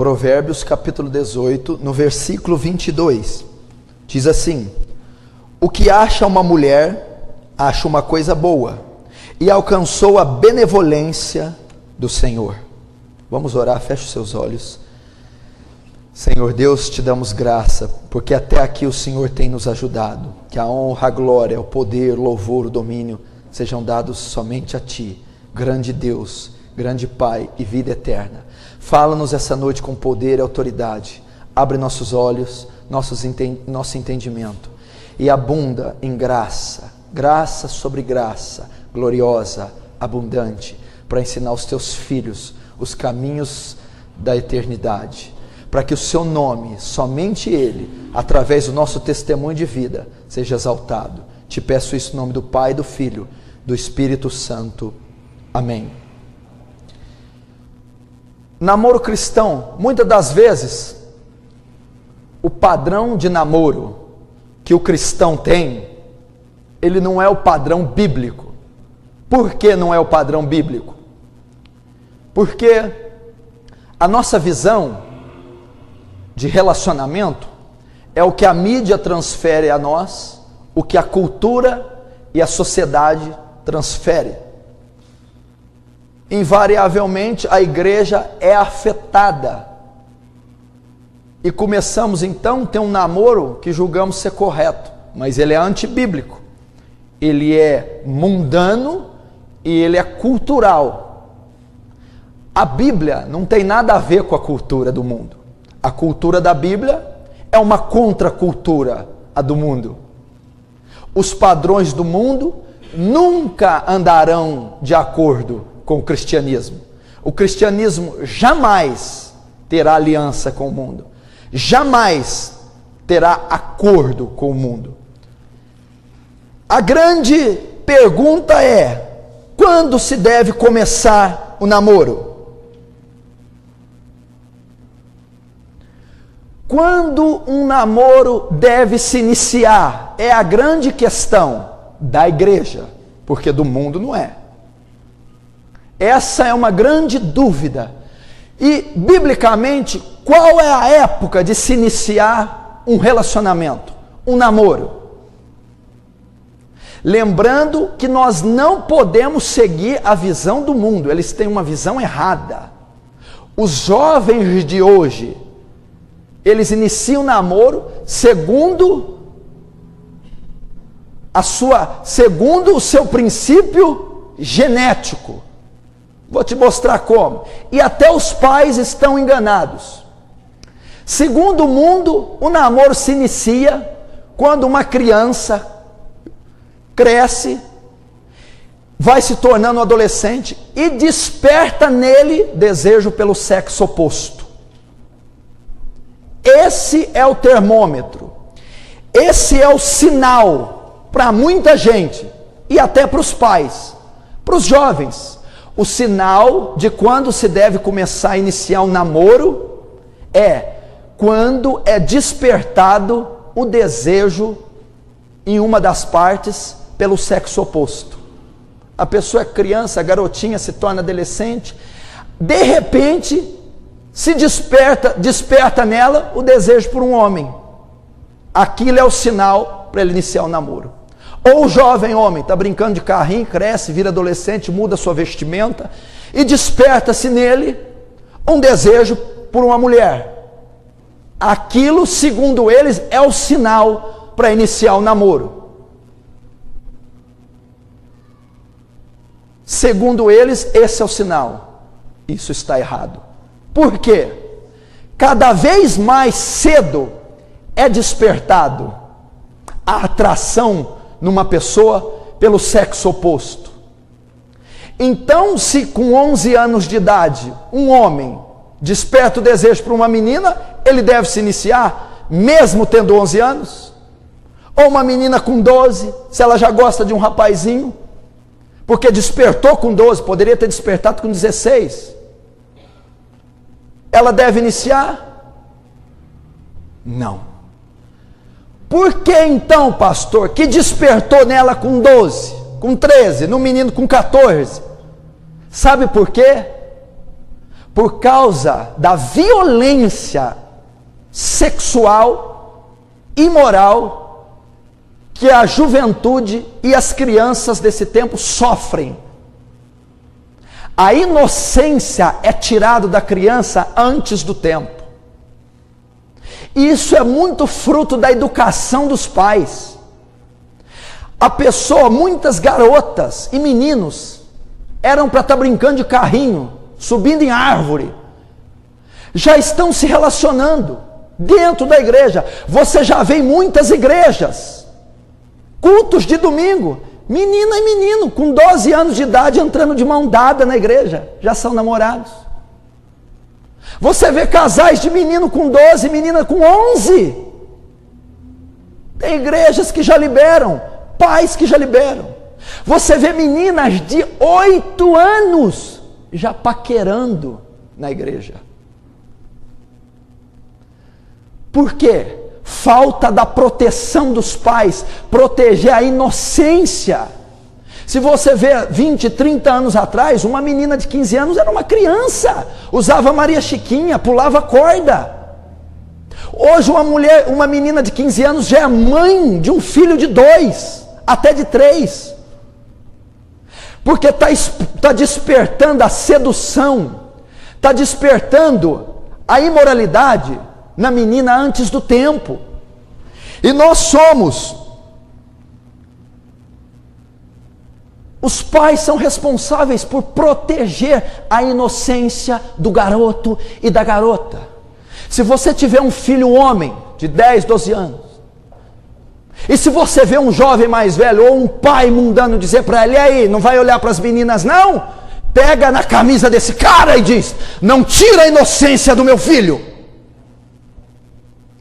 Provérbios capítulo 18, no versículo 22, diz assim: o que acha uma mulher, acha uma coisa boa, e alcançou a benevolência do Senhor. Vamos orar, feche os seus olhos. Senhor Deus, te damos graça, porque até aqui o Senhor tem nos ajudado. Que a honra, a glória, o poder, o louvor, o domínio sejam dados somente a Ti, grande Deus, grande Pai e vida eterna. Fala-nos essa noite com poder e autoridade. Abre nossos olhos, nosso entendimento, e abunda em graça, graça sobre graça, gloriosa, abundante, para ensinar os Teus filhos os caminhos da eternidade, para que o Seu nome, somente Ele, através do nosso testemunho de vida, seja exaltado. Te peço isso em nome do Pai, do Filho, do Espírito Santo. Amém. Namoro cristão, muitas das vezes, o padrão de namoro que o cristão tem, ele não é o padrão bíblico. Por que não é o padrão bíblico? Porque a nossa visão de relacionamento é o que a mídia transfere a nós, o que a cultura e a sociedade transfere. Invariavelmente a igreja é afetada e começamos então a ter um namoro que julgamos ser correto, mas ele é antibíblico, ele é mundano e ele é cultural. A Bíblia não tem nada a ver com a cultura do mundo. A cultura da Bíblia é uma contracultura à do mundo. Os padrões do mundo nunca andarão de acordo com o cristianismo. O cristianismo jamais terá aliança com o mundo, jamais terá acordo com o mundo. A grande pergunta é: quando se deve começar o namoro? Quando um namoro deve se iniciar? É a grande questão da igreja, porque do mundo não é. Essa é uma grande dúvida. E, biblicamente, qual é a época de se iniciar um relacionamento, um namoro? Lembrando que nós não podemos seguir a visão do mundo, eles têm uma visão errada. Os jovens de hoje, eles iniciam o namoro segundo o seu princípio genético. Vou te mostrar como. E até os pais estão enganados. Segundo o mundo, o namoro se inicia quando uma criança cresce, vai se tornando um adolescente e desperta nele desejo pelo sexo oposto. Esse é o termômetro, esse é o sinal para muita gente e até para os pais, para os jovens. O sinal de quando se deve começar a iniciar um namoro é quando é despertado o desejo em uma das partes pelo sexo oposto. A pessoa é criança, a garotinha se torna adolescente, de repente se desperta nela o desejo por um homem. Aquilo é o sinal para ele iniciar o namoro. Ou o jovem homem está brincando de carrinho, cresce, vira adolescente, muda sua vestimenta e desperta-se nele um desejo por uma mulher. Aquilo, segundo eles, é o sinal para iniciar o namoro. Segundo eles, esse é o sinal. Isso está errado. Por quê? Cada vez mais cedo é despertado a atração numa pessoa pelo sexo oposto. Então, se com 11 anos de idade um homem desperta o desejo por uma menina, ele deve se iniciar mesmo tendo 11 anos? Ou uma menina com 12, se ela já gosta de um rapazinho, porque despertou com 12, poderia ter despertado com 16, ela deve iniciar? Não. Por que então, pastor, que despertou nela com 12, com 13, no menino com 14? Sabe por quê? por causa da violência sexual e moral que a juventude e as crianças desse tempo sofrem. A inocência é tirada da criança antes do tempo. E isso é muito fruto da educação dos pais. A pessoa, muitas garotas e meninos eram para estar brincando de carrinho, subindo em árvore, já estão se relacionando dentro da igreja. Você já vê em muitas igrejas, cultos de domingo, menina e menino com 12 anos de idade entrando de mão dada na igreja, já são namorados. Você vê casais de menino com 12, menina com 11. Tem igrejas que já liberam, pais que já liberam. Você vê meninas de 8 anos já paquerando na igreja. Por quê? Falta da proteção dos pais, proteger a inocência. Se você vê 20, 30 anos atrás, uma menina de 15 anos era uma criança, usava Maria Chiquinha, pulava corda. Hoje uma menina de 15 anos já é mãe de um filho de 2, até de 3. Porque está despertando a sedução, está despertando a imoralidade na menina antes do tempo. E os pais são responsáveis por proteger a inocência do garoto e da garota. Se você tiver um filho homem de 10, 12 anos, e se você vê um jovem mais velho ou um pai mundano dizer para ele: e aí, não vai olhar para as meninas não? Pega na camisa desse cara e diz: não tira a inocência do meu filho.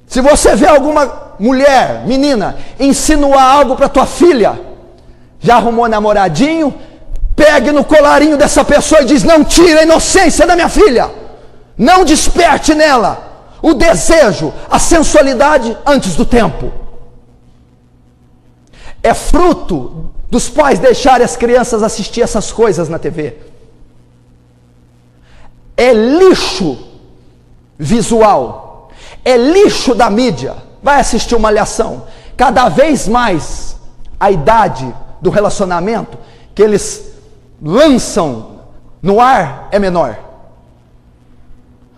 Se você vê alguma mulher, menina, insinuar algo para tua filha, já arrumou namoradinho, pegue no colarinho dessa pessoa e diz: não tira a inocência da minha filha, não desperte nela o desejo, a sensualidade antes do tempo. É fruto dos pais deixarem as crianças assistir essas coisas na TV. É lixo visual, é lixo da mídia. Vai assistir uma Malhação. Cada vez mais a idade do relacionamento que eles lançam no ar é menor.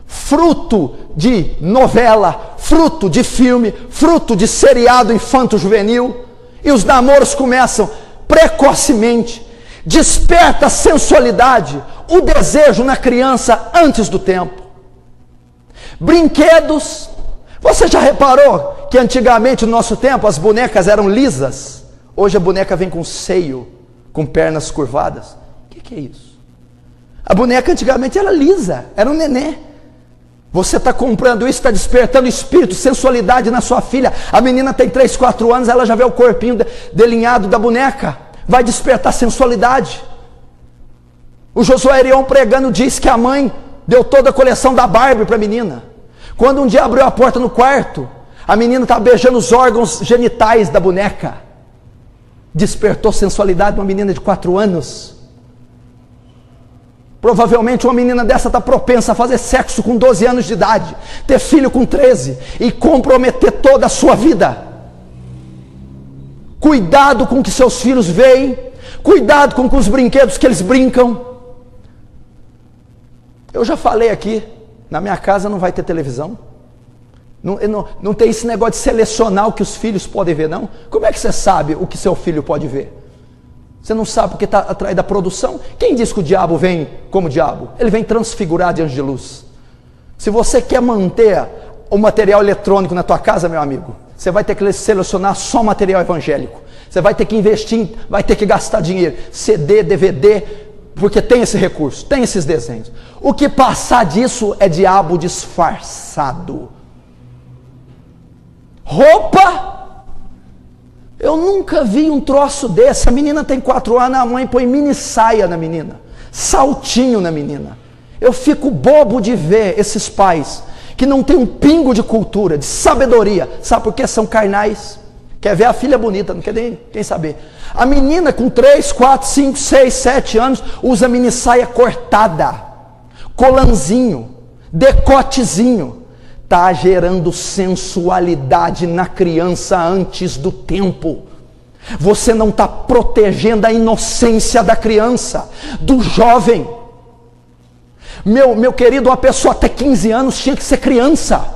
Fruto de novela, fruto de filme, fruto de seriado infanto-juvenil. E os namoros começam precocemente. Desperta a sensualidade, o desejo na criança antes do tempo. Brinquedos. Você já reparou que antigamente, no nosso tempo, as bonecas eram lisas? Hoje a boneca vem com seio, com pernas curvadas. O que é isso? A boneca antigamente era lisa, era um nenê. Você está comprando isso, está despertando espírito, sensualidade na sua filha. A menina tem 3, 4 anos, ela já vê o corpinho delinhado da boneca. Vai despertar sensualidade. O Josué Arion pregando diz que a mãe deu toda a coleção da Barbie para a menina. Quando um dia abriu a porta no quarto, a menina estava beijando os órgãos genitais da boneca. Despertou sensualidade uma menina de 4 anos. Provavelmente uma menina dessa está propensa a fazer sexo com 12 anos de idade, ter filho com 13 e comprometer toda a sua vida. Cuidado com o que seus filhos veem, cuidado com os brinquedos que eles brincam. Eu já falei aqui, na minha casa não vai ter televisão. Não tem esse negócio de selecionar o que os filhos podem ver, não. Como é que você sabe o que seu filho pode ver? Você não sabe porque está atrás da produção? Quem diz que o diabo vem como diabo? Ele vem transfigurado de anjo de luz. Se você quer manter o material eletrônico na tua casa, meu amigo, você vai ter que selecionar só material evangélico. Você vai ter que investir, vai ter que gastar dinheiro, CD, DVD, porque tem esse recurso, tem esses desenhos. O que passar disso é diabo disfarçado. Roupa, eu nunca vi um troço desse. A menina tem 4 anos, a mãe põe mini saia na menina, saltinho na menina. Eu fico bobo de ver esses pais que não tem um pingo de cultura, de sabedoria. Sabe por quê? São carnais. Quer ver a filha bonita, não quer nem saber. A menina com 3, 4, 5, 6, 7 anos usa mini saia cortada, colanzinho, decotezinho, está gerando sensualidade na criança antes do tempo. Você não está protegendo a inocência da criança, do jovem. Meu querido, uma pessoa até 15 anos tinha que ser criança.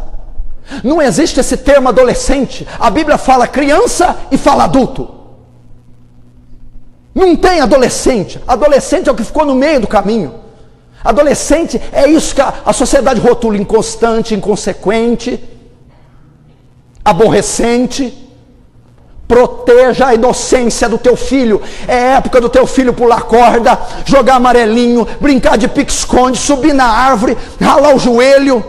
Não existe esse termo adolescente. A Bíblia fala criança e fala adulto. Não tem adolescente. Adolescente é o que ficou no meio do caminho. Adolescente é isso que a sociedade rotula: inconstante, inconsequente, aborrecente. Proteja a inocência do teu filho. É época do teu filho pular corda, jogar amarelinho, brincar de pique-esconde, subir na árvore, ralar o joelho.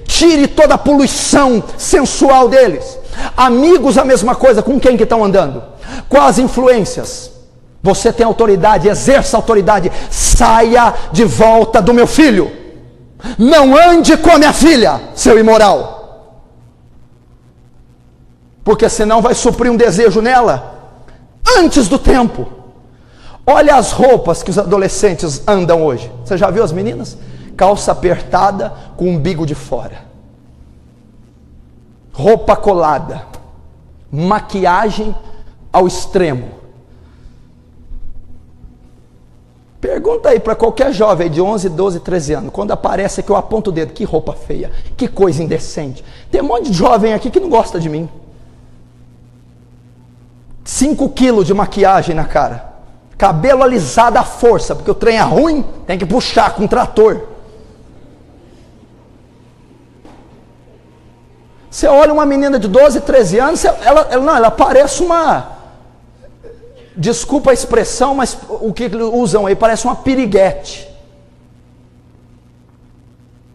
Tire toda a poluição sensual deles. Amigos, a mesma coisa. Com quem que estão andando? Com as influências. Você tem autoridade, exerça autoridade. Saia de volta do meu filho. Não ande com a minha filha, seu imoral. Porque senão vai suprir um desejo nela antes do tempo. Olha as roupas que os adolescentes andam hoje. Você já viu as meninas? Calça apertada com o umbigo de fora, roupa colada, maquiagem ao extremo. Pergunta aí para qualquer jovem de 11, 12, 13 anos, quando aparece aqui eu aponto o dedo: que roupa feia, que coisa indecente. Tem um monte de jovem aqui que não gosta de mim. 5 quilos de maquiagem na cara, cabelo alisado à força, porque o trem é ruim, tem que puxar com um trator. Você olha uma menina de 12, 13 anos, ela parece uma, desculpa a expressão, mas o que usam aí, parece uma piriguete.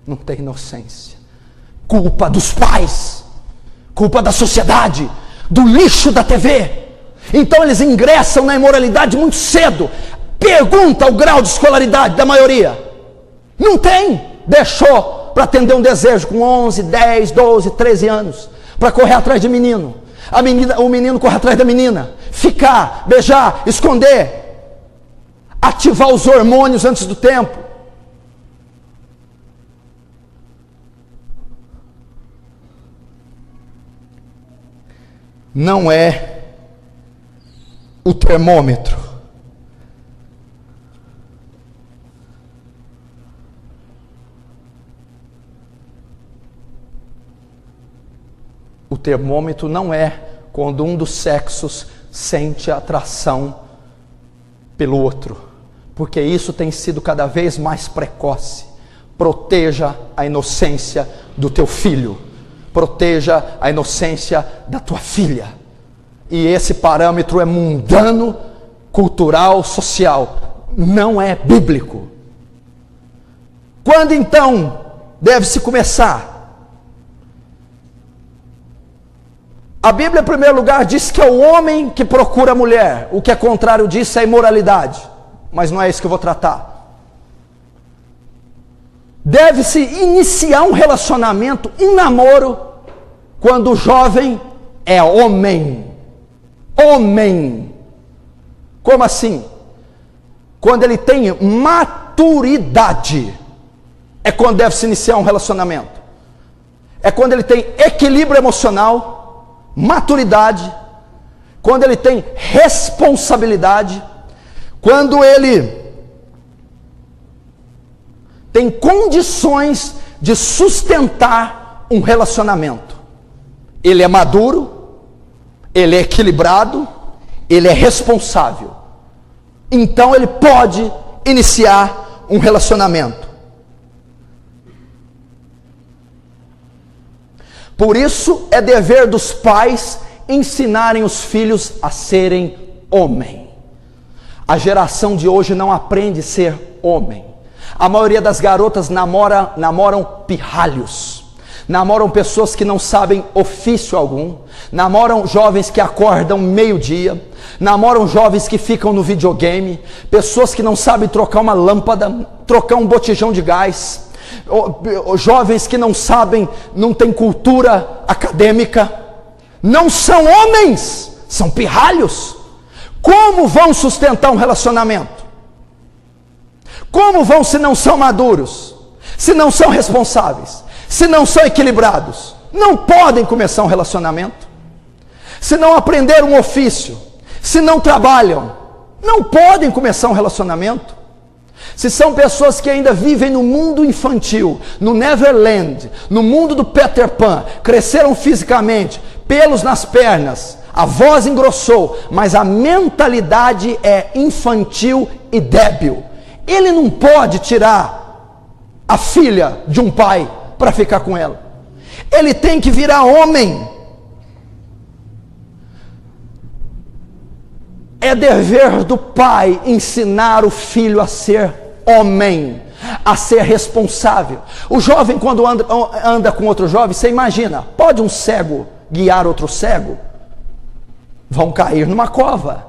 Não tem inocência. Culpa dos pais, culpa da sociedade, do lixo da TV. Então eles ingressam na imoralidade muito cedo. Pergunta o grau de escolaridade da maioria. Não tem. Deixou para atender um desejo com 11, 10, 12, 13 anos, para correr atrás de menino. O menino corre atrás da menina. Ficar, beijar, esconder. Ativar os hormônios antes do tempo. Não é o termômetro. O termômetro não é quando um dos sexos sente atração pelo outro, porque isso tem sido cada vez mais precoce. Proteja a inocência do teu filho, proteja a inocência da tua filha. E esse parâmetro é mundano, cultural, social, não é bíblico. Quando então deve-se começar? A Bíblia, em primeiro lugar, diz que é o homem que procura a mulher. O que é contrário disso é imoralidade. Mas não é isso que eu vou tratar. Deve-se iniciar um relacionamento, um namoro, quando o jovem é homem. Homem. Como assim? Quando ele tem maturidade. É quando deve se iniciar um relacionamento. É quando ele tem equilíbrio emocional, maturidade, quando ele tem responsabilidade, quando ele tem condições de sustentar um relacionamento. Ele é maduro, ele é equilibrado, ele é responsável. Então ele pode iniciar um relacionamento. Por isso é dever dos pais ensinarem os filhos a serem homem. A geração de hoje não aprende a ser homem. A maioria das garotas namoram pirralhos. Namoram pessoas que não sabem ofício algum. Namoram jovens que acordam meio-dia. Namoram jovens que ficam no videogame. Pessoas que não sabem trocar uma lâmpada, trocar um botijão de gás. Jovens que não sabem, não têm cultura acadêmica. Não são homens, são pirralhos. Como vão sustentar um relacionamento? Como vão se não são maduros? se não são responsáveis, se não são equilibrados, não podem começar um relacionamento. Se não aprenderam um ofício, se não trabalham, não podem começar um relacionamento. Se são pessoas que ainda vivem no mundo infantil, no Neverland, no mundo do Peter Pan, cresceram fisicamente, pelos nas pernas, a voz engrossou, mas a mentalidade é infantil e débil. Ele não pode tirar a filha de um pai para ficar com ela. Ele tem que virar homem. É dever do pai ensinar o filho a ser homem, a ser responsável. O jovem, quando anda com outro jovem, você imagina, pode um cego guiar outro cego? Vão cair numa cova.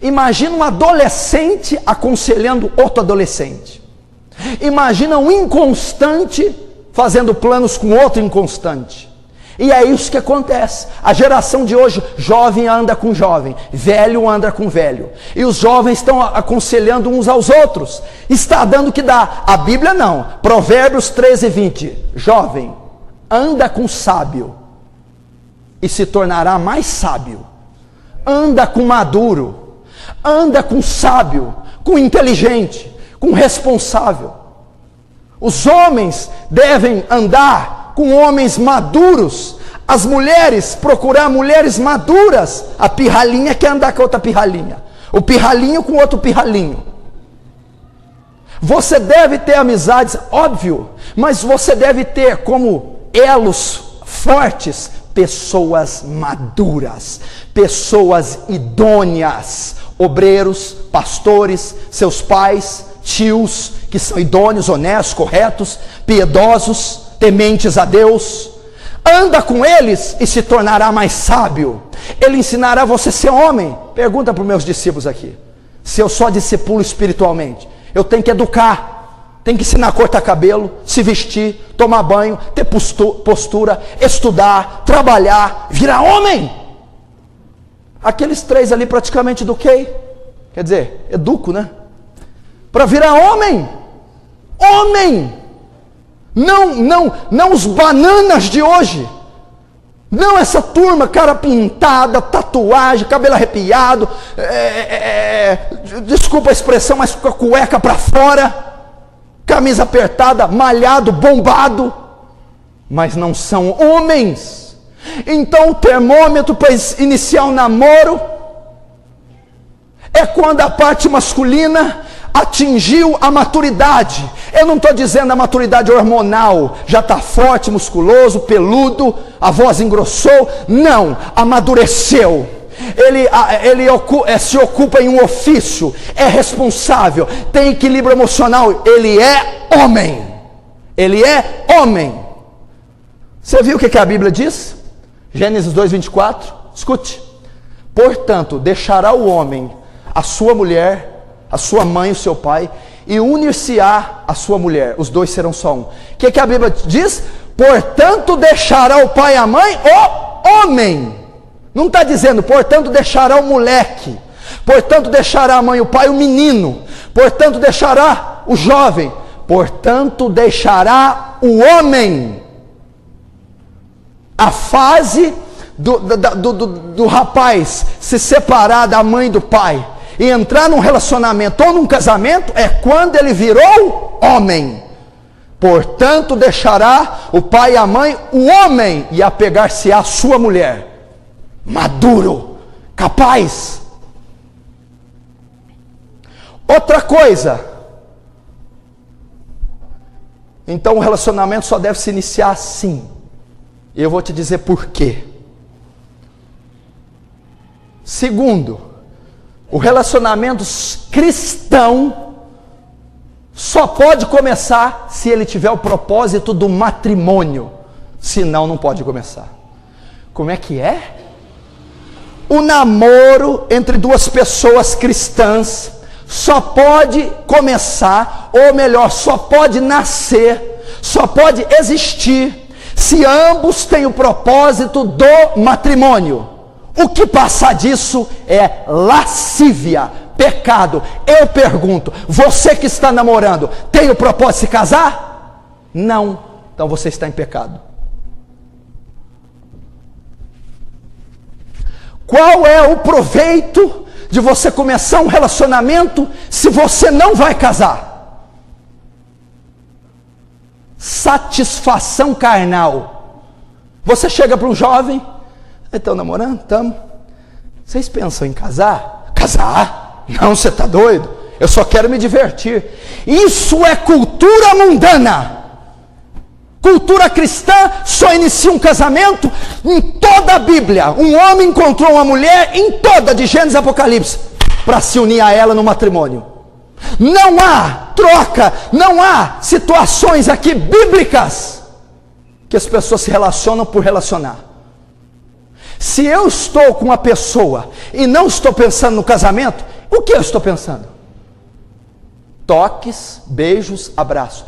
Imagina um adolescente aconselhando outro adolescente. Imagina um inconstante fazendo planos com outro inconstante. E é isso que acontece. A geração de hoje, jovem anda com jovem, velho anda com velho. E os jovens estão aconselhando uns aos outros. Está dando o que dá. A Bíblia não. Provérbios 13:20. Jovem, anda com sábio e se tornará mais sábio. Anda com maduro, anda com sábio, com inteligente, com responsável. Os homens devem andar com homens maduros. As mulheres, procurar mulheres maduras. A pirralhinha quer andar com outra pirralhinha, o pirralhinho com outro pirralhinho. Você deve ter amizades, óbvio, mas você deve ter como elos fortes pessoas maduras, pessoas idôneas, obreiros, pastores, seus pais, tios, que são idôneos, honestos, corretos, piedosos, tementes a Deus. Anda com eles e se tornará mais sábio. Ele ensinará você a ser homem. Pergunta para os meus discípulos aqui, se eu só discipulo espiritualmente, eu tenho que educar, tenho que ensinar a cortar cabelo, se vestir, tomar banho, ter postura, estudar, trabalhar, virar homem. Aqueles três ali praticamente eduquei, quer dizer, educo, né? Para virar homem. Homem. Não os bananas de hoje. Não essa turma, cara pintada, tatuagem, cabelo arrepiado, desculpa a expressão, mas com a cueca para fora, camisa apertada, malhado, bombado, mas não são homens. Então o termômetro para iniciar um namoro é quando a parte masculina atingiu a maturidade. Eu não estou dizendo a maturidade hormonal, já está forte, musculoso, peludo, a voz engrossou. Não, amadureceu. Ele se ocupa em um ofício, é responsável, tem equilíbrio emocional. Ele é homem. Ele é homem. Você viu o que a Bíblia diz? Gênesis 2:24. Escute. Portanto, deixará o homem a sua mulher, a sua mãe e o seu pai, e unir-se-á a sua mulher, os dois serão só um. O que a Bíblia diz? Portanto deixará o pai e a mãe, o homem. Não está dizendo, portanto deixará o moleque, portanto deixará a mãe e o pai, o menino, portanto deixará o jovem, portanto deixará o homem. A fase do rapaz se separar da mãe e do pai e entrar num relacionamento ou num casamento é quando ele virou homem. Portanto deixará o pai e a mãe, o homem, e apegar-se à sua mulher. Maduro, capaz. Outra coisa, então o relacionamento só deve se iniciar assim. E eu vou te dizer por quê. Segundo, o relacionamento cristão só pode começar se ele tiver o propósito do matrimônio. Senão não pode começar. Como é que é? O namoro entre duas pessoas cristãs só pode começar, ou melhor, só pode nascer, só pode existir se ambos têm o propósito do matrimônio. O que passar disso é lascívia, pecado. Eu pergunto, você que está namorando, tem o propósito de se casar? Não. Então você está em pecado. Qual é o proveito de você começar um relacionamento se você não vai casar? Satisfação carnal. Você chega para um jovem: estão namorando? Estamos. Vocês pensam em casar? Casar? Não, você está doido. Eu só quero me divertir. Isso é cultura mundana. Cultura cristã só inicia um casamento em toda a Bíblia. Um homem encontrou uma mulher em toda, de Gênesis a Apocalipse, para se unir a ela no matrimônio. Não há troca, não há situações aqui bíblicas que as pessoas se relacionam por relacionar. Se eu estou com uma pessoa e não estou pensando no casamento, o que eu estou pensando? Toques, beijos, abraços.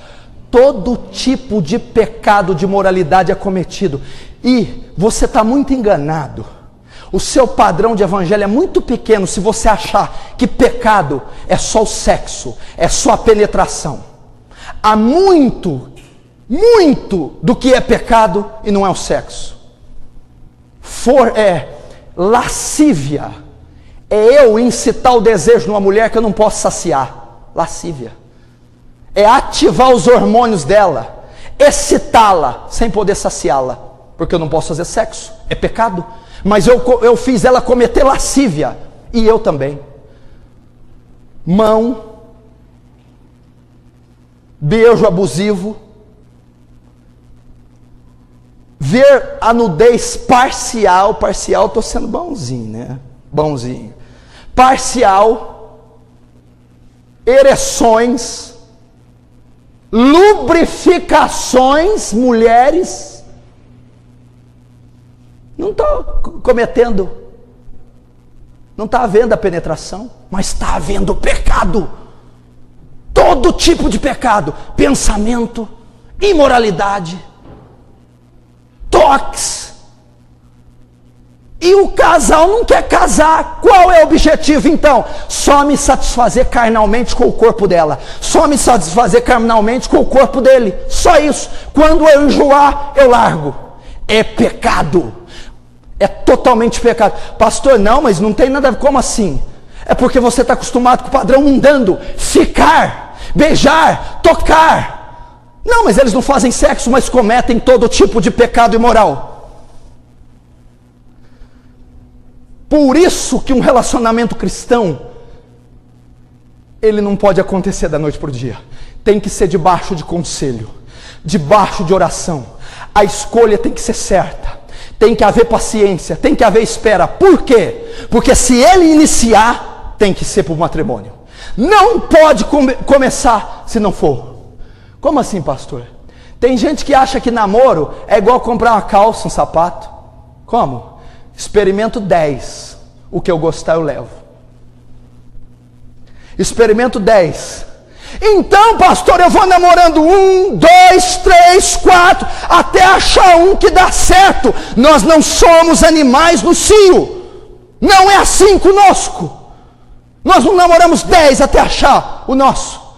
Todo tipo de pecado, de moralidade é cometido. E você está muito enganado. O seu padrão de evangelho é muito pequeno se você achar que pecado é só o sexo, é só a penetração. Há muito do que é pecado e não é o sexo. Lascívia é eu incitar o desejo numa mulher que eu não posso saciar. Lascívia é ativar os hormônios dela, excitá-la sem poder saciá-la, porque eu não posso fazer sexo, é pecado. Mas eu fiz ela cometer lascívia, e eu também. Mão, beijo abusivo, ver a nudez parcial, estou sendo bonzinho, né? Bonzinho. Parcial, ereções, lubrificações, mulheres. Não estou cometendo, não está havendo a penetração, mas está havendo o pecado. Todo tipo de pecado, pensamento, imoralidade, toques. E o casal não quer casar. Qual é o objetivo então? Só me satisfazer carnalmente com o corpo dela, só me satisfazer carnalmente com o corpo dele, só isso. Quando eu enjoar, eu largo. É pecado, é totalmente pecado. Pastor, não, mas não tem nada a ver. Como assim? É porque você está acostumado com o padrão mundano: ficar, beijar, tocar. Não, mas eles não fazem sexo, mas cometem todo tipo de pecado imoral. Por isso que um relacionamento cristão, ele não pode acontecer da noite para o dia. Tem que ser debaixo de conselho, debaixo de oração. A escolha tem que ser certa, tem que haver paciência, tem que haver espera. Por quê? Porque se ele iniciar, tem que ser para o matrimônio. Não pode começar se não for. Como assim, pastor? Tem gente que acha que namoro é igual comprar uma calça, um sapato. Como? Experimento 10, o que eu gostar eu levo. Experimento 10. Então, pastor, eu vou namorando 1, 2, 3, 4, até achar um que dá certo. Nós não somos animais no cio. Não é assim conosco. Nós não namoramos 10 até achar o nosso.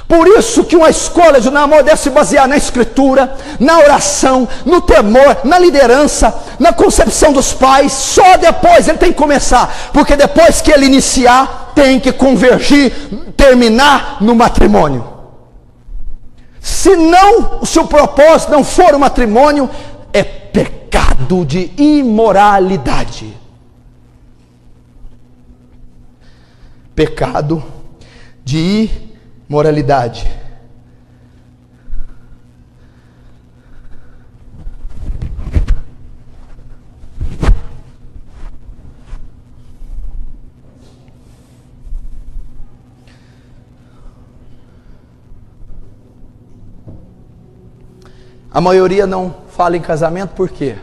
Por isso que uma escolha de namoro deve se basear na escritura, na oração, no temor, na liderança, na concepção dos pais. Só depois ele tem que começar, porque depois que ele iniciar, tem que convergir, terminar no matrimônio. Se o propósito não for o matrimônio, é pecado de imoralidade. Pecado de imoralidade. A maioria não fala em casamento por quê?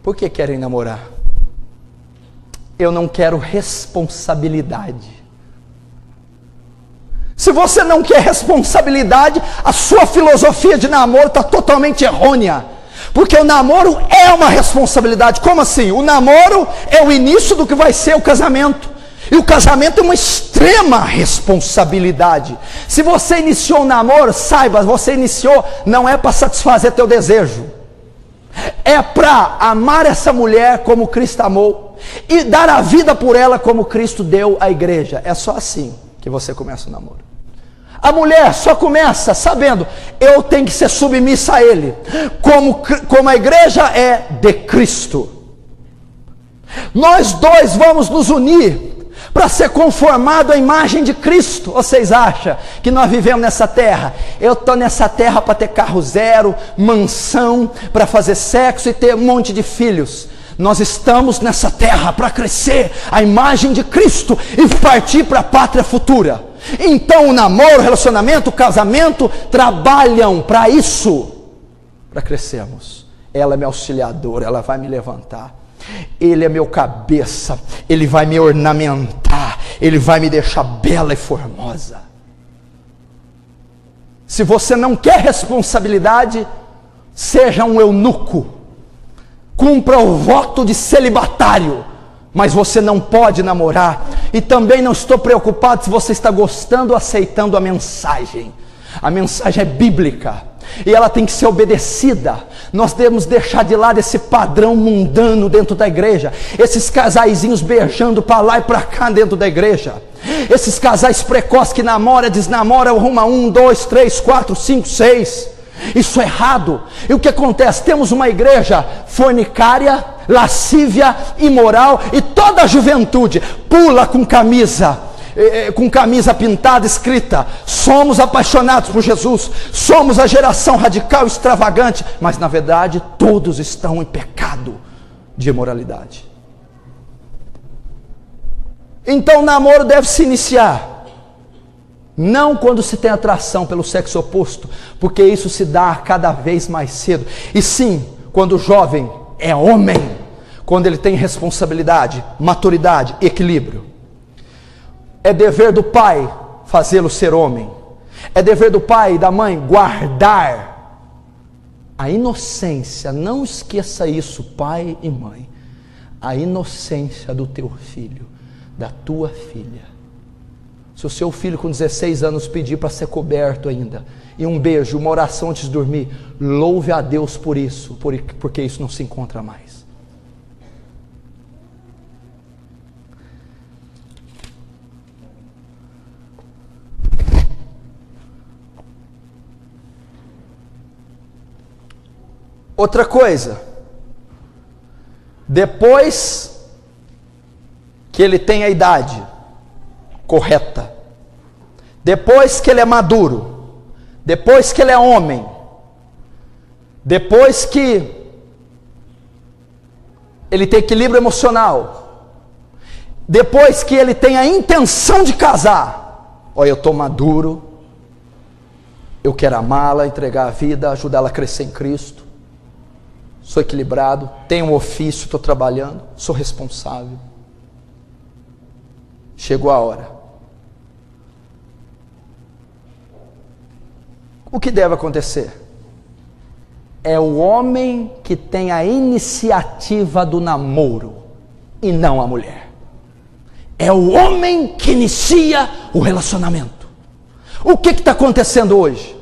Por que querem namorar? Eu não quero responsabilidade. Se você não quer responsabilidade, a sua filosofia de namoro está totalmente errônea. Porque o namoro é uma responsabilidade. Como assim? O namoro é o início do que vai ser o casamento. E o casamento é uma extrema responsabilidade. Se você iniciou um namoro, saiba, você iniciou não é para satisfazer teu desejo. É para amar essa mulher como Cristo amou e dar a vida por ela como Cristo deu à igreja. É só assim que você começa o namoro. A mulher só começa sabendo, eu tenho que ser submissa a Ele, como a igreja é de Cristo. Nós dois vamos nos unir para ser conformado à imagem de Cristo. Vocês acham que nós vivemos nessa terra? Eu estou nessa terra para ter carro zero, mansão, para fazer sexo e ter um monte de filhos. Nós estamos nessa terra para crescer a imagem de Cristo e partir para a pátria futura. Então o namoro, o relacionamento, o casamento trabalham para isso, para crescermos. Ela é minha auxiliadora, ela vai me levantar. Ele é meu cabeça, Ele vai me ornamentar, Ele vai me deixar bela e formosa. Se você não quer responsabilidade, seja um eunuco, cumpra o voto de celibatário, mas você não pode namorar. E também não estou preocupado se você está gostando ou aceitando a mensagem. A mensagem é bíblica e ela tem que ser obedecida. Nós devemos deixar de lado esse padrão mundano dentro da igreja, esses casaizinhos beijando para lá e para cá dentro da igreja, esses casais precoces que namora, desnamora, arruma 1, 2, 3, 4, 5, 6. Isso é errado. E o que acontece? Temos uma igreja fornicária, lascívia, imoral, e toda a juventude pula com camisa pintada, escrita: somos apaixonados por Jesus, somos a geração radical, extravagante, mas na verdade todos estão em pecado de imoralidade. Então o namoro deve se iniciar não quando se tem atração pelo sexo oposto, porque isso se dá cada vez mais cedo, e sim quando o jovem é homem, quando ele tem responsabilidade, maturidade, equilíbrio. É dever do pai fazê-lo ser homem. É dever do pai e da mãe guardar a inocência. Não esqueça isso, pai e mãe. A inocência do teu filho, da tua filha. Se o seu filho com 16 anos pedir para ser coberto ainda, e um beijo, uma oração antes de dormir, louve a Deus por isso, porque isso não se encontra mais. Outra coisa, depois que ele tem a idade correta, depois que ele é maduro, depois que ele é homem, depois que ele tem equilíbrio emocional, depois que ele tem a intenção de casar, olha, eu estou maduro, eu quero amá-la, entregar a vida, ajudá-la a crescer em Cristo, sou equilibrado, tenho um ofício, estou trabalhando, sou responsável. Chegou a hora. O que deve acontecer? É o homem que tem a iniciativa do namoro e não a mulher. É o homem que inicia o relacionamento. O que está acontecendo hoje?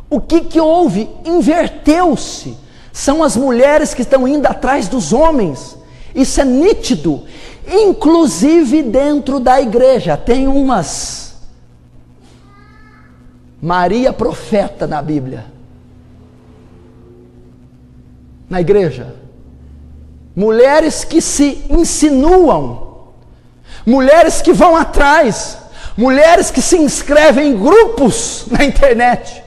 O que houve? Inverteu-se. São as mulheres que estão indo atrás dos homens. Isso é nítido. Inclusive dentro da igreja. Tem umas Maria profeta na Bíblia. Na igreja. Mulheres que se insinuam. Mulheres que vão atrás. Mulheres que se inscrevem em grupos na internet.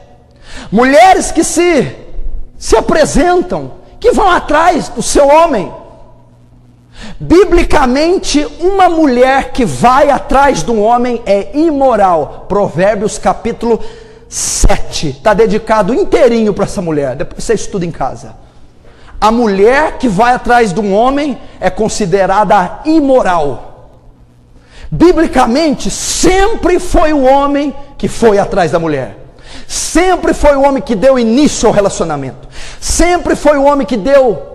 Mulheres que se apresentam, que vão atrás do seu homem. Biblicamente, uma mulher que vai atrás de um homem é imoral. Provérbios capítulo 7, está dedicado inteirinho para essa mulher, depois você estuda em casa. A mulher que vai atrás de um homem é considerada imoral. Biblicamente, sempre foi o homem que foi atrás da mulher. Sempre foi o homem que deu início ao relacionamento. Sempre foi o homem que deu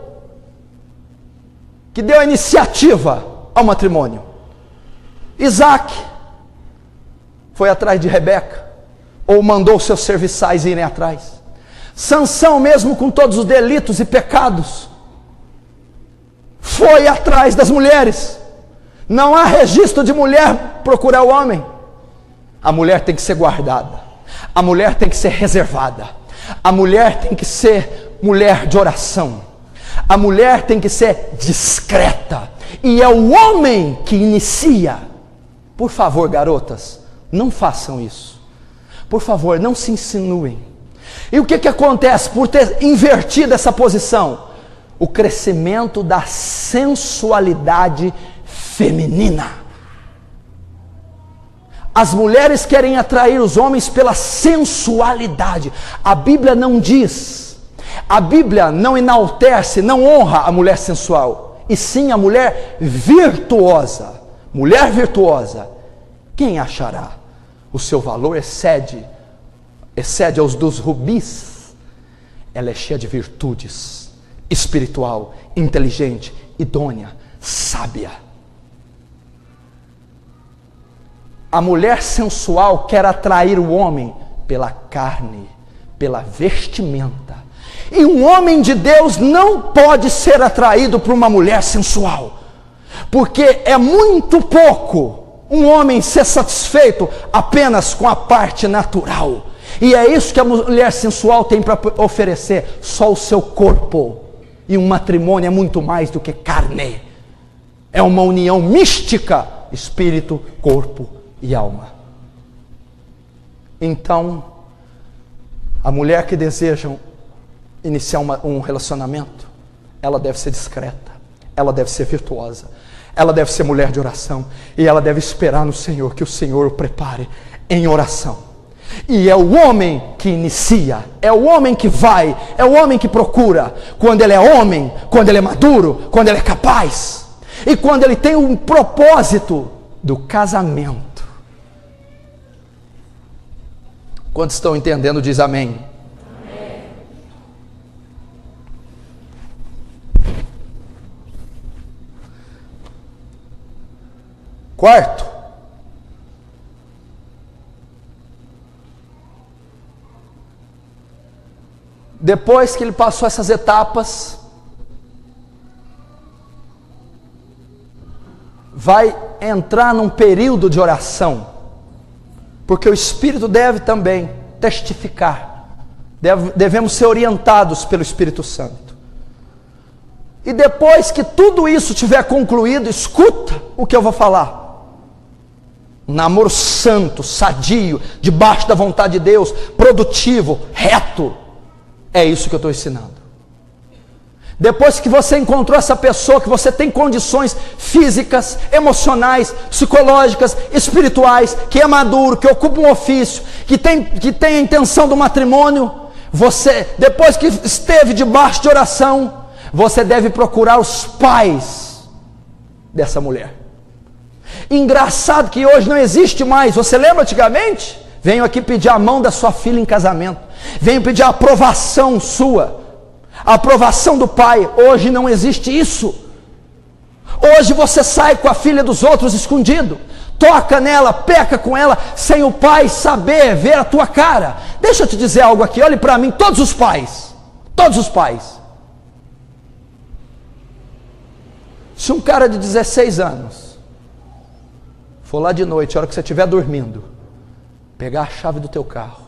a iniciativa ao matrimônio. Isaac foi atrás de Rebeca, ou mandou seus serviçais irem atrás. Sansão, mesmo com todos os delitos e pecados, foi atrás das mulheres. Não há registro de mulher procurar o homem. A mulher tem que ser guardada, a mulher tem que ser reservada, a mulher tem que ser mulher de oração, a mulher tem que ser discreta, e é o homem que inicia. Por favor, garotas, não façam isso. Por favor, não se insinuem. E o que acontece por ter invertido essa posição? O crescimento da sensualidade feminina. As mulheres querem atrair os homens pela sensualidade. A Bíblia não diz, a Bíblia não enaltece, não honra a mulher sensual, e sim a mulher virtuosa. Mulher virtuosa, quem achará? O seu valor excede aos dos rubis. Ela é cheia de virtudes, espiritual, inteligente, idônea, sábia. A mulher sensual quer atrair o homem pela carne, pela vestimenta. E um homem de Deus não pode ser atraído por uma mulher sensual, porque é muito pouco um homem ser satisfeito apenas com a parte natural. E é isso que a mulher sensual tem para oferecer, só o seu corpo. E um matrimônio é muito mais do que carne, é uma união mística, espírito, corpo e alma. Então, a mulher que deseja iniciar um relacionamento, ela deve ser discreta, ela deve ser virtuosa, ela deve ser mulher de oração, e ela deve esperar no Senhor, que o Senhor o prepare em oração. E é o homem que inicia, é o homem que vai, é o homem que procura, quando ele é homem, quando ele é maduro, quando ele é capaz, e quando ele tem um propósito do casamento. Quantos estão entendendo? Diz amém. Quarto, depois que ele passou essas etapas, vai entrar num período de oração, porque o Espírito deve também testificar, devemos ser orientados pelo Espírito Santo. E depois que tudo isso tiver concluído, escuta o que eu vou falar. Namoro santo, sadio, debaixo da vontade de Deus, produtivo, reto. É isso que eu estou ensinando. Depois que você encontrou essa pessoa, que você tem condições físicas, emocionais, psicológicas, espirituais, que é maduro, que ocupa um ofício, que tem a intenção do matrimônio, você, depois que esteve debaixo de oração, você deve procurar os pais dessa mulher. Engraçado que hoje não existe mais. Você lembra antigamente? Venho aqui pedir a mão da sua filha em casamento, venho pedir a aprovação sua, a aprovação do pai. Hoje não existe isso. Hoje você sai com a filha dos outros escondido, toca nela, peca com ela, sem o pai saber, ver a tua cara. Deixa eu te dizer algo aqui, olhe para mim, todos os pais, se um cara de 16 anos for lá de noite, a hora que você estiver dormindo, pegar a chave do teu carro,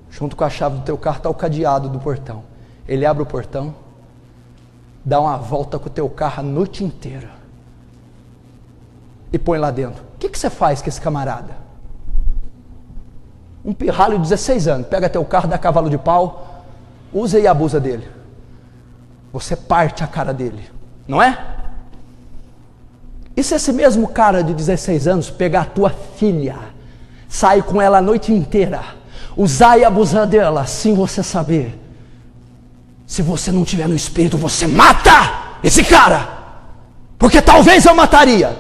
junto com a chave do teu carro está o cadeado do portão, ele abre o portão, dá uma volta com o teu carro a noite inteira e põe lá dentro. O que você faz com esse camarada? Um pirralho de 16 anos, pega teu carro, dá cavalo de pau, usa e abusa dele. Você parte a cara dele, não é? E se esse mesmo cara de 16 anos pegar a tua filha, sair com ela a noite inteira, usar e abusar dela, sem você saber, se você não tiver no espírito, você mata esse cara, porque talvez eu mataria.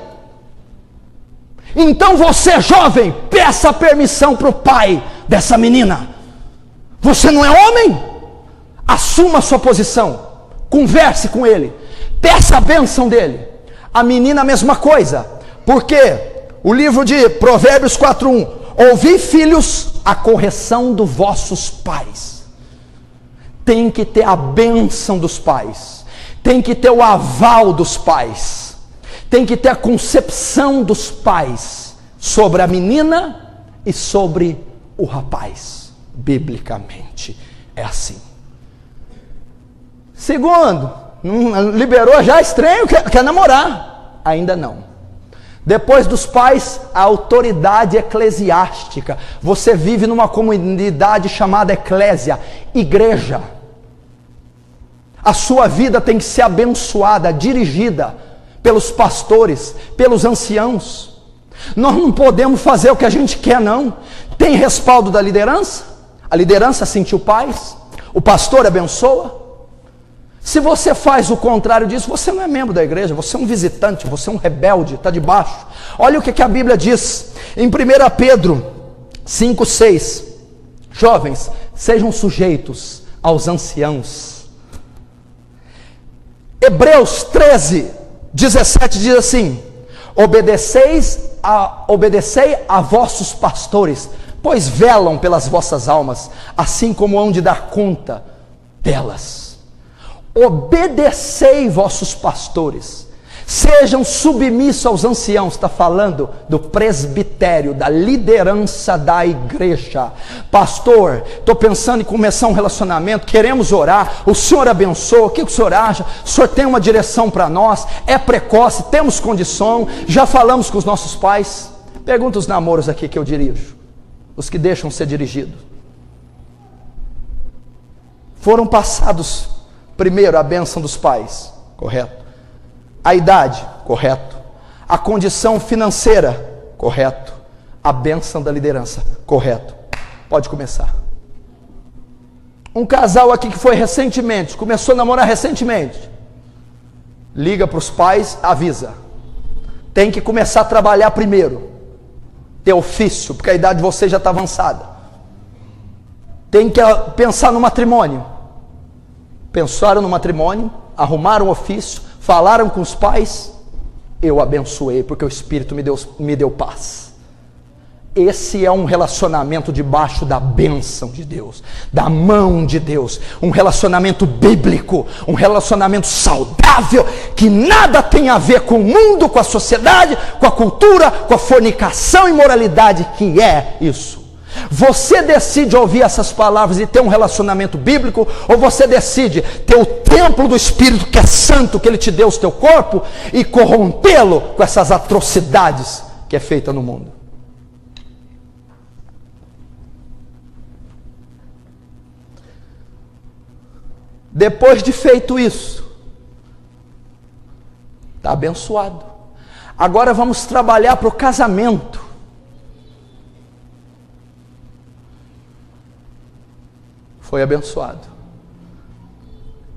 Então você, jovem, peça permissão para o pai dessa menina. Você não é homem? Assuma a sua posição, converse com ele, peça a bênção dele. A menina a mesma coisa, Por quê? O livro de Provérbios 4:1: ouvi, filhos, a correção dos vossos pais. Tem que ter a bênção dos pais, tem que ter o aval dos pais, tem que ter a concepção dos pais sobre a menina e sobre o rapaz. Biblicamente é assim. Segundo, liberou já estranho, quer namorar. Ainda não. Depois dos pais, a autoridade eclesiástica. Você vive numa comunidade chamada eclésia, igreja. A sua vida tem que ser abençoada, dirigida pelos pastores, pelos anciãos. Nós não podemos fazer o que a gente quer, não. Tem respaldo da liderança? A liderança sentiu paz? O pastor abençoa? Se você faz o contrário disso, você não é membro da igreja, você é um visitante, você é um rebelde, está debaixo. Olha o que a Bíblia diz em 1 Pedro 5:6. Jovens, sejam sujeitos aos anciãos. Hebreus 13:17 diz assim: obedecei a vossos pastores, pois velam pelas vossas almas, assim como hão de dar conta delas. Obedecei vossos pastores, sejam submissos aos anciãos. Está falando do presbitério, da liderança da igreja. Pastor, estou pensando em começar um relacionamento, queremos orar, o senhor abençoa, o que o senhor acha? O senhor tem uma direção para nós? É precoce, temos condição, já falamos com os nossos pais. Pergunta os namoros aqui que eu dirijo, os que deixam ser dirigidos. Foram passados primeiro a bênção dos pais, correto? A idade, correto? A condição financeira, correto? A bênção da liderança, correto? Pode começar. Um casal aqui que foi recentemente, começou a namorar recentemente, liga para os pais, avisa. Tem que começar a trabalhar primeiro, ter ofício, porque a idade de vocês já está avançada. Tem que pensar no matrimônio. Pensaram no matrimônio, arrumaram o ofício, falaram com os pais, eu abençoei, porque o Espírito me deu paz. Esse é um relacionamento debaixo da bênção de Deus, da mão de Deus, um relacionamento bíblico, um relacionamento saudável, que nada tem a ver com o mundo, com a sociedade, com a cultura, com a fornicação e imoralidade, que é isso. Você decide ouvir essas palavras e ter um relacionamento bíblico, ou você decide ter o templo do Espírito, que é santo, que Ele te deu, o teu corpo, e corrompê-lo com essas atrocidades que é feita no mundo? Depois de feito isso, está abençoado. Agora vamos trabalhar para o casamento. Foi abençoado,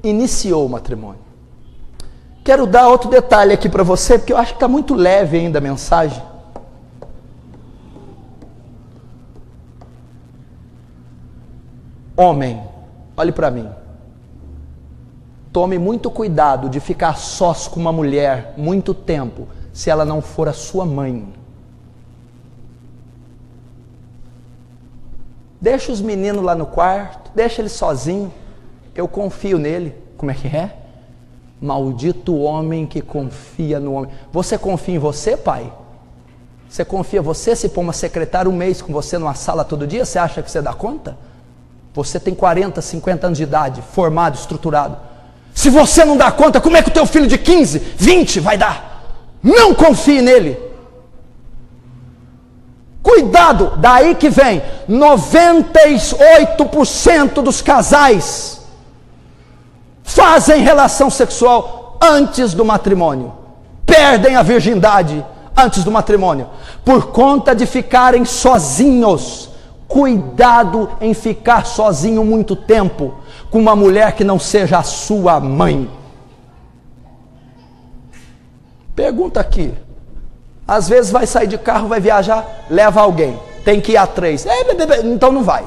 iniciou o matrimônio. Quero dar outro detalhe aqui para você, porque eu acho que está muito leve ainda a mensagem. Homem, olhe para mim. Tome muito cuidado de ficar sós com uma mulher muito tempo, se ela não for a sua mãe. Deixa os meninos lá no quarto, deixa ele sozinho, eu confio nele. Como é que é? Maldito homem que confia no homem. Você confia em você, pai? Você confia em você? Se pôr uma secretária um mês com você numa sala todo dia, você acha que você dá conta? Você tem 40, 50 anos de idade, formado, estruturado. Se você não dá conta, como é que o teu filho de 15, 20 vai dar? Não confie nele. Cuidado, daí que vem 98% dos casais fazem relação sexual antes do matrimônio, perdem a virgindade antes do matrimônio, por conta de ficarem sozinhos. Cuidado em ficar sozinho muito tempo com uma mulher que não seja a sua mãe. Pergunta aqui. Às vezes vai sair de carro, vai viajar, leva alguém, tem que ir a 3, então não vai.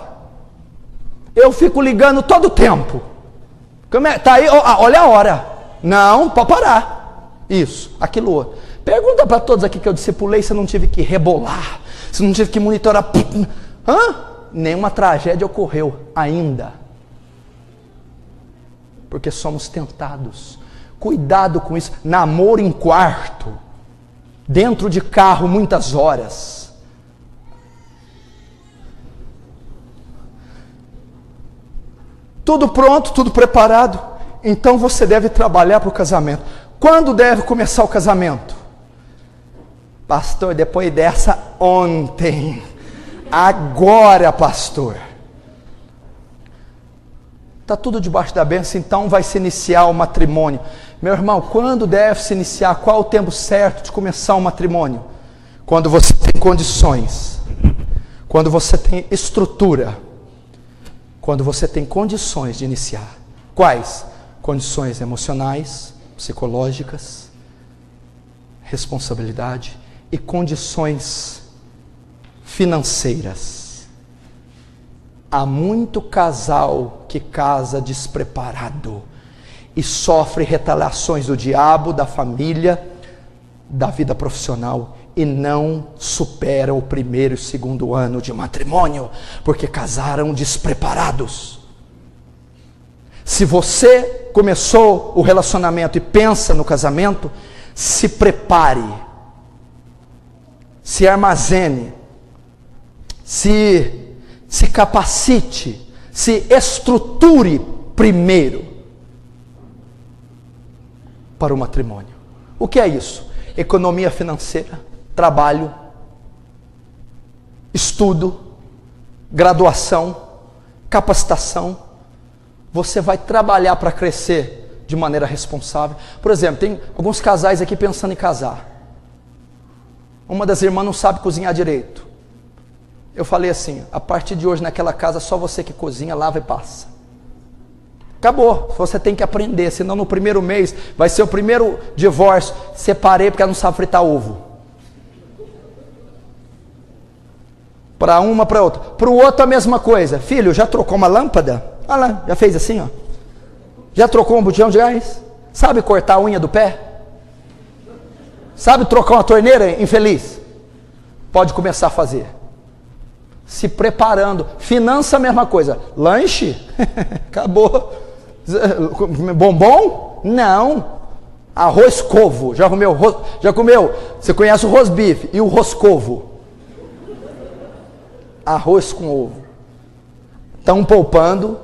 Eu fico ligando todo tempo. Tá aí, olha a hora. Não, pode parar. Isso, aquilo outro. Pergunta Pergunta para todos aqui que eu discipulei se eu não tive que rebolar, se não tive que monitorar. Nenhuma tragédia ocorreu ainda. Porque somos tentados. Cuidado com isso. Namoro em quarto, dentro de carro muitas horas. Tudo pronto, tudo preparado. Então você deve trabalhar para o casamento. Quando deve começar o casamento? Pastor, depois dessa ontem. Agora, pastor. Está tudo debaixo da bênção, então vai se iniciar o matrimônio. Meu irmão, quando deve se iniciar? Qual o tempo certo de começar o matrimônio? Quando você tem condições. Quando você tem estrutura. Quando você tem condições de iniciar. Quais? Condições emocionais, psicológicas, responsabilidade e condições financeiras. Há muito casal que casa despreparado e sofre retaliações do diabo, da família, da vida profissional e não supera o primeiro e segundo ano de matrimônio, porque casaram despreparados. Se você começou o relacionamento e pensa no casamento, se prepare, se armazene, se capacite, se estruture primeiro para o matrimônio. O que é isso? Economia financeira, trabalho, estudo, graduação, capacitação. Você vai trabalhar para crescer de maneira responsável. Por exemplo, tem alguns casais aqui pensando em casar. Uma das irmãs não sabe cozinhar direito. Eu falei assim, a partir de hoje naquela casa só você que cozinha, lava e passa. Acabou, você tem que aprender, senão no primeiro mês vai ser o primeiro divórcio. Separei porque ela não sabe fritar ovo. Para uma, para outra. Para o outro a mesma coisa. Filho, já trocou uma lâmpada? Olha lá, já fez assim, ó. Já trocou um botijão de gás? Sabe cortar a unha do pé? Sabe trocar uma torneira, infeliz? Pode começar a fazer. Se preparando. Finança, a mesma coisa. Lanche? Acabou. Bombom? Não. Arroz covo. Já comeu? Já comeu? Você conhece o rosbife e o roscovo? Arroz com ovo. Estão poupando,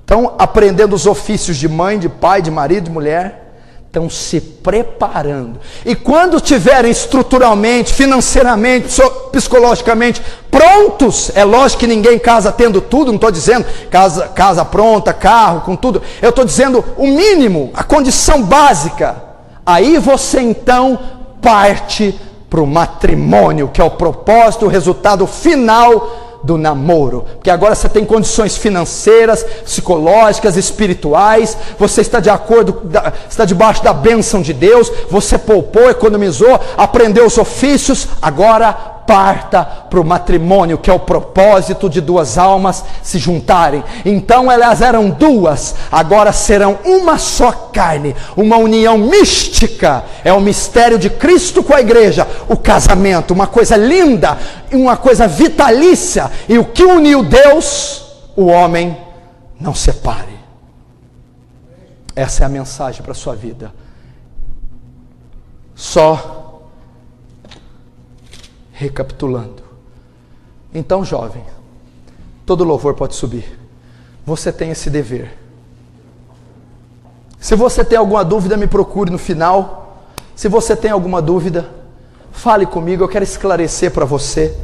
estão aprendendo os ofícios de mãe, de pai, de marido, de mulher. Estão se preparando. E quando estiverem estruturalmente, financeiramente, psicologicamente prontos, é lógico que ninguém casa tendo tudo, não estou dizendo casa pronta, carro, com tudo. Eu estou dizendo o mínimo, a condição básica. Aí você então parte para o matrimônio, que é o propósito, o resultado final do namoro, porque agora você tem condições financeiras, psicológicas, espirituais, você está de acordo, está debaixo da bênção de Deus, você poupou, economizou, aprendeu os ofícios, agora parta para o matrimônio, que é o propósito de duas almas se juntarem. Então elas eram duas, agora serão uma só carne, uma união mística, é o mistério de Cristo com a igreja, o casamento, uma coisa linda, uma coisa vitalícia, e o que uniu Deus, o homem não separe. Essa é a mensagem para a sua vida. Só recapitulando. Então, jovem, todo louvor pode subir. Você tem esse dever. Se você tem alguma dúvida, me procure no final. Se você tem alguma dúvida, fale comigo, eu quero esclarecer para você.